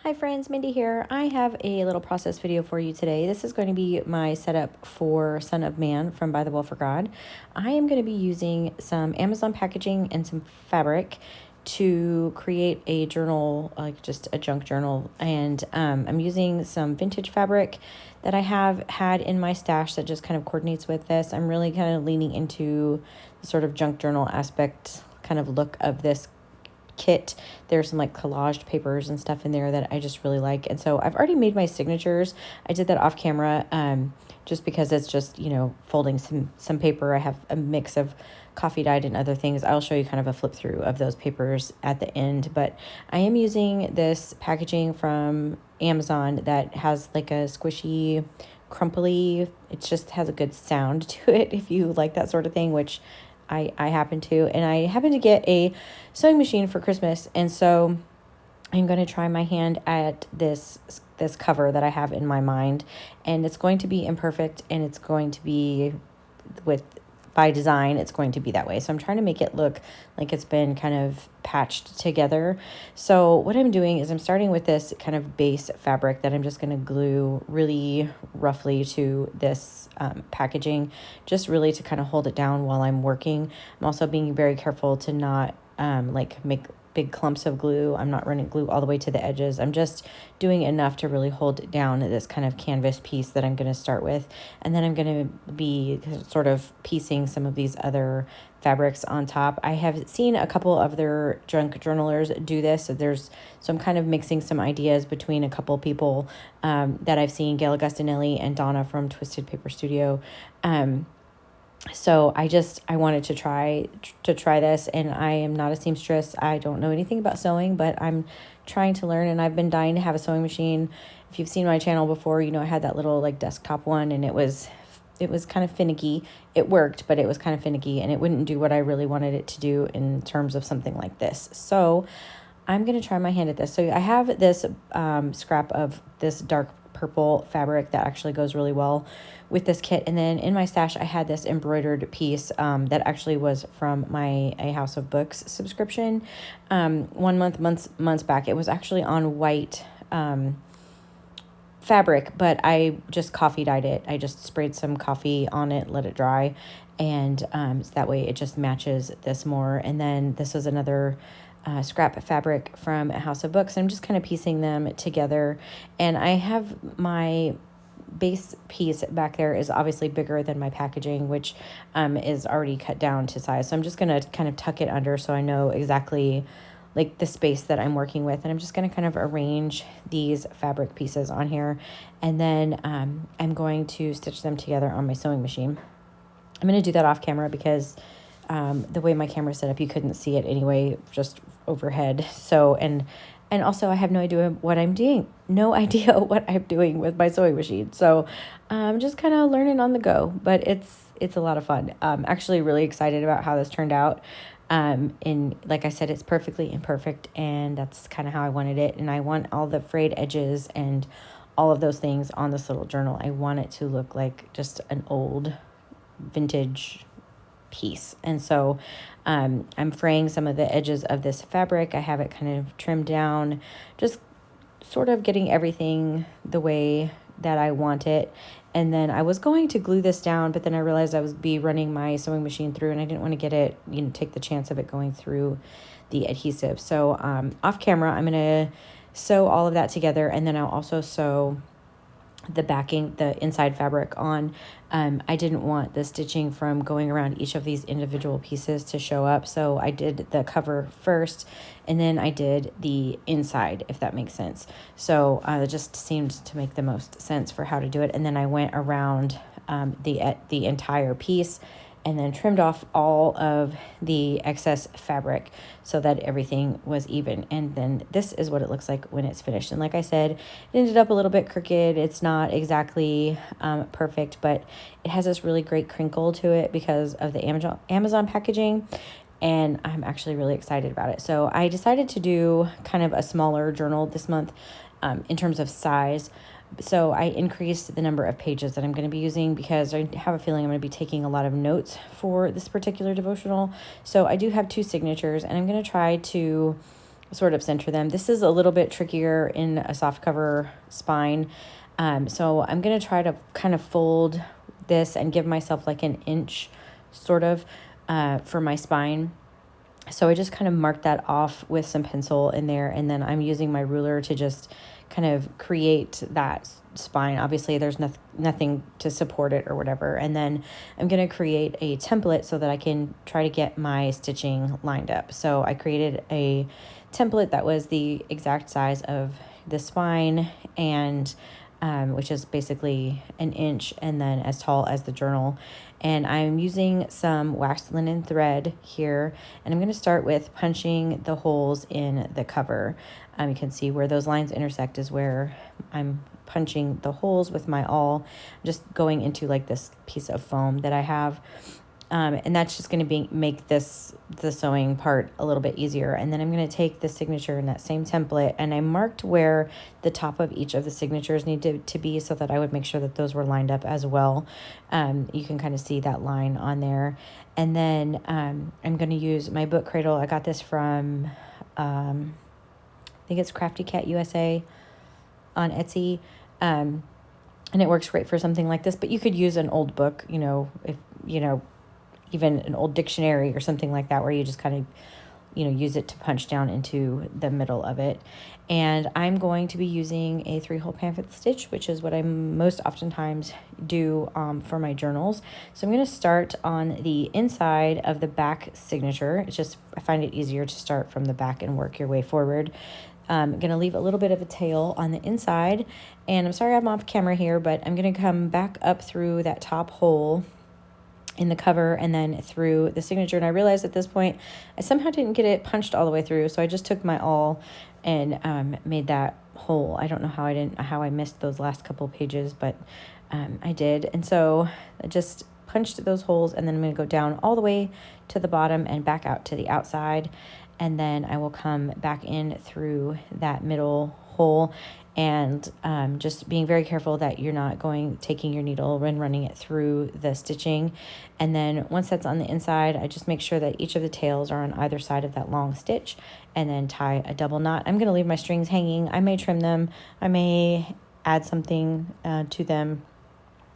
Hi friends, Mindy here. I have a little process video for you today. This is going to be my setup for Son of Man from Bythewell4God. I am going to be using some Amazon packaging and some fabric to create a journal, like just a junk journal. And I'm using some vintage fabric that I have had in my stash that just kind of coordinates with this. I'm really kind of leaning into the sort of junk journal aspect kind of look of this kit. There's some like collaged papers and stuff in there that I just really like. And so I've already made my signatures. I did that off camera just because it's just, folding some paper. I have a mix of coffee dyed and other things. I'll show you kind of a flip through of those papers at the end. But I am using this packaging from Amazon that has like a squishy, crumply, it just has a good sound to it if you like that sort of thing, which I happen to. And I happen to get a sewing machine for Christmas. And so I'm going to try my hand at this cover that I have in my mind. And it's going to be imperfect, and it's going to be by design, it's going to be that way. So I'm trying to make it look like it's been kind of patched together. So what I'm doing is I'm starting with this kind of base fabric that I'm just going to glue really roughly to this packaging, just really to kind of hold it down while I'm working. I'm also being very careful to not make big clumps of glue. I'm not running glue all the way to the edges. I'm just doing enough to really hold down this kind of canvas piece that I'm going to start with. And then I'm going to be sort of piecing some of these other fabrics on top. I have seen a couple of their junk journalers do this. So I'm kind of mixing some ideas between a couple people that I've seen, Gail Agustinelli and Donna from Twisted Paper Studio. So I wanted to try this, and I am not a seamstress. I don't know anything about sewing, but I'm trying to learn, and I've been dying to have a sewing machine. If you've seen my channel before, I had that little like desktop one, and it was kind of finicky. It worked, but it was kind of finicky, and it wouldn't do what I really wanted it to do in terms of something like this. So I'm going to try my hand at this. So I have this scrap of this dark purple fabric that actually goes really well with this kit. And then in my stash, I had this embroidered piece that actually was from my A House of Books subscription 1 months back. It was actually on white fabric, but I just coffee dyed it. I just sprayed some coffee on it, let it dry, and so that way it just matches this more. And then this was another scrap fabric from A House of Books. I'm just kind of piecing them together, and I have my base piece back there is obviously bigger than my packaging, which is already cut down to size. So I'm just going to kind of tuck it under so I know exactly like the space that I'm working with. And I'm just going to kind of arrange these fabric pieces on here. And then I'm going to stitch them together on my sewing machine. I'm going to do that off camera because the way my camera is set up, you couldn't see it anyway, just overhead. So, and also I have no idea what I'm doing, with my sewing machine. So I'm just kind of learning on the go, but it's a lot of fun. I'm actually really excited about how this turned out. And like I said, it's perfectly imperfect, and that's kind of how I wanted it. And I want all the frayed edges and all of those things on this little journal. I want it to look like just an old vintage piece. And so I'm fraying some of the edges of this fabric. I have it kind of trimmed down, just sort of getting everything the way that I want it. And then I was going to glue this down, but then I realized I would be running my sewing machine through, and I didn't want to get it, take the chance of it going through the adhesive. So off camera, I'm going to sew all of that together, and then I'll also sew the backing, the inside fabric on. I didn't want the stitching from going around each of these individual pieces to show up. So I did the cover first, and then I did the inside, if that makes sense. So it just seemed to make the most sense for how to do it. And then I went around the entire piece, and then trimmed off all of the excess fabric so that everything was even. And then this is what it looks like when it's finished. And like I said, it ended up a little bit crooked. It's not exactly perfect, but it has this really great crinkle to it because of the Amazon packaging. And I'm actually really excited about it. So I decided to do kind of a smaller journal this month in terms of size. So I increased the number of pages that I'm going to be using because I have a feeling I'm going to be taking a lot of notes for this particular devotional. So I do have 2 signatures, and I'm going to try to sort of center them. This is a little bit trickier in a soft cover spine. So I'm going to try to kind of fold this and give myself like an inch sort of for my spine. So I just kind of marked that off with some pencil in there, and then I'm using my ruler to just kind of create that spine. Obviously there's nothing to support it or whatever. And then I'm going to create a template so that I can try to get my stitching lined up. So I created a template that was the exact size of the spine, and which is basically an inch and then as tall as the journal. And I'm using some waxed linen thread here, and I'm going to start with punching the holes in the cover. You can see where those lines intersect is where I'm punching the holes with my awl. I'm just going into like this piece of foam that I have. And that's just going to make the sewing part a little bit easier. And then I'm going to take the signature in that same template, and I marked where the top of each of the signatures needed to be so that I would make sure that those were lined up as well. You can kind of see that line on there. And then I'm going to use my book cradle. I got this from, I think it's Crafty Cat USA on Etsy. And it works great for something like this, but you could use an old book, if, even an old dictionary or something like that, where you just kind of, use it to punch down into the middle of it. And I'm going to be using a 3-hole pamphlet stitch, which is what I most oftentimes do for my journals. So I'm going to start on the inside of the back signature. I find it easier to start from the back and work your way forward. I'm going to leave a little bit of a tail on the inside, and I'm sorry I'm off camera here, but I'm going to come back up through that top hole in the cover and then through the signature. And I realized at this point I somehow didn't get it punched all the way through, so I just took my awl and made that hole. I don't know how I missed those last couple pages, but I did. And so I just punched those holes, and then I'm going to go down all the way to the bottom and back out to the outside, and then I will come back in through that middle hole. And just being very careful that you're not taking your needle and running it through the stitching. And then once that's on the inside, I just make sure that each of the tails are on either side of that long stitch, and then tie a double knot. I'm going to leave my strings hanging. I may trim them. I may add something to them.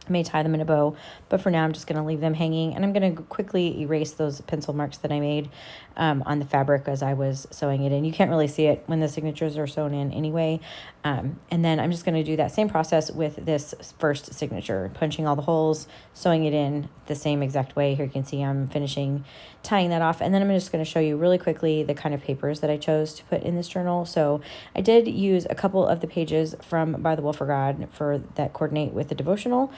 I may tie them in a bow, but for now I'm just going to leave them hanging, and I'm going to quickly erase those pencil marks that I made on the fabric as I was sewing it in. You can't really see it when the signatures are sewn in anyway. And then I'm just going to do that same process with this first signature, punching all the holes, sewing it in the same exact way. Here you can see I'm finishing tying that off, and then I'm just going to show you really quickly the kind of papers that I chose to put in this journal. So I did use a couple of the pages from Bythewell4God that coordinate with the devotional.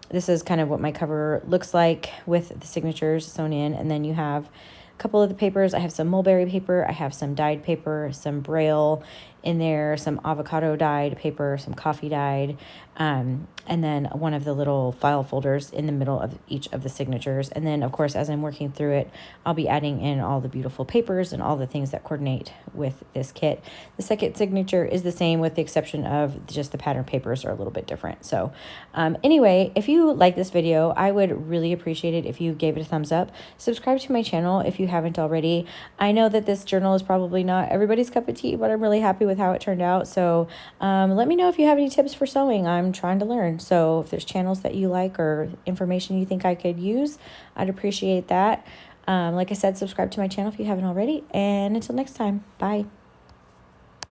This is kind of what my cover looks like with the signatures sewn in, and then you have a couple of the papers. I have some mulberry paper, I have some dyed paper, some braille in there, some avocado dyed paper, some coffee dyed, and then one of the little file folders in the middle of each of the signatures. And then, of course, as I'm working through it, I'll be adding in all the beautiful papers and all the things that coordinate with this kit. The second signature is the same, with the exception of just the pattern papers are a little bit different. So anyway, if you like this video, I would really appreciate it if you gave it a thumbs up. Subscribe to my channel if you haven't already. I know that this journal is probably not everybody's cup of tea, but I'm really happy with how it turned out. So let me know if you have any tips for sewing. I'm trying to learn. So if there's channels that you like or information you think I could use, I'd appreciate that. Like I said, subscribe to my channel if you haven't already. And until next time, bye.